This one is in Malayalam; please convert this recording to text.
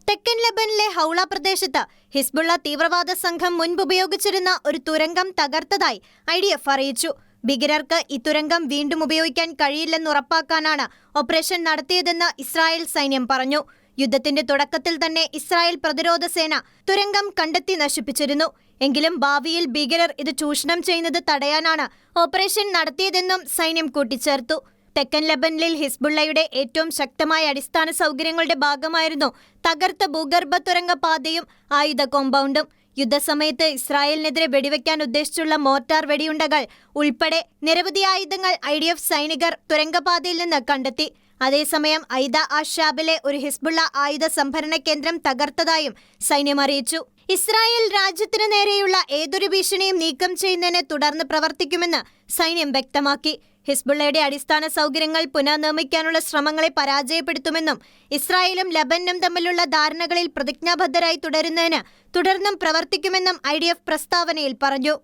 തെക്കൻ ലെബനിലെ ഹൗള പ്രദേശത്ത് ഹിസ്ബുള്ള തീവ്രവാദ സംഘം മുൻപ് ഉപയോഗിച്ചിരുന്ന ഒരു തുരങ്കം തകർത്തതായി IDF അറിയിച്ചു. ഭീകരർക്ക് ഈ തുരങ്കം വീണ്ടും ഉപയോഗിക്കാൻ കഴിയില്ലെന്ന് ഉറപ്പാക്കാനാണ് ഓപ്പറേഷൻ നടത്തിയതെന്ന് ഇസ്രായേൽ സൈന്യം പറഞ്ഞു. യുദ്ധത്തിന്റെ തുടക്കത്തിൽ തന്നെ ഇസ്രായേൽ പ്രതിരോധ സേന തുരങ്കം കണ്ടെത്തി നശിപ്പിച്ചിരുന്നു. എങ്കിലും ഭാവിയിൽ ഭീകരർ ഇത് ചൂഷണം ചെയ്യുന്നത് തടയാനാണ് ഓപ്പറേഷൻ നടത്തിയതെന്നും സൈന്യം കൂട്ടിച്ചേർത്തു. തെക്കൻ ലെബനിൽ ഹിസ്ബുള്ളയുടെ ഏറ്റവും ശക്തമായ അടിസ്ഥാന സൗകര്യങ്ങളുടെ ഭാഗമായിരുന്നു തകർത്ത ഭൂഗർഭ തുരങ്ക പാതയും ആയുധ കോമ്പൗണ്ടും. യുദ്ധസമയത്ത് ഇസ്രായേലിനെതിരെ വെടിവെക്കാൻ ഉദ്ദേശിച്ചുള്ള മോർട്ടാർ വെടിയുണ്ടകൾ ഉൾപ്പെടെ നിരവധി ആയുധങ്ങൾ IDF സൈനികർ തുരങ്കപാതയിൽ നിന്ന് കണ്ടെത്തി. അതേസമയം ഐദ ആഷാബിലെ ഒരു ഹിസ്ബുള്ള ആയുധ സംഭരണ കേന്ദ്രം തകർത്തതായും സൈന്യം അറിയിച്ചു. ഇസ്രായേൽ രാജ്യത്തിന് നേരെയുള്ള ഏതൊരു ഭീഷണിയും നീക്കം ചെയ്യുന്നതിനെ തുടർന്ന് പ്രവർത്തിക്കുമെന്ന് സൈന്യം വ്യക്തമാക്കി. ഹിസ്ബുള്ളയുടെ അടിസ്ഥാന സൗകര്യങ്ങൾ പുനർനിർമ്മിക്കാനുള്ള ശ്രമങ്ങളെ പരാജയപ്പെടുത്തുമെന്നും ഇസ്രായേലും ലെബനനും തമ്മിലുള്ള ധാരണകളിൽ പ്രതിജ്ഞാബദ്ധരായി തുടരുന്നതിന് തുടർന്നും പ്രവർത്തിക്കുമെന്നും IDF പ്രസ്താവനയിൽ പറഞ്ഞു.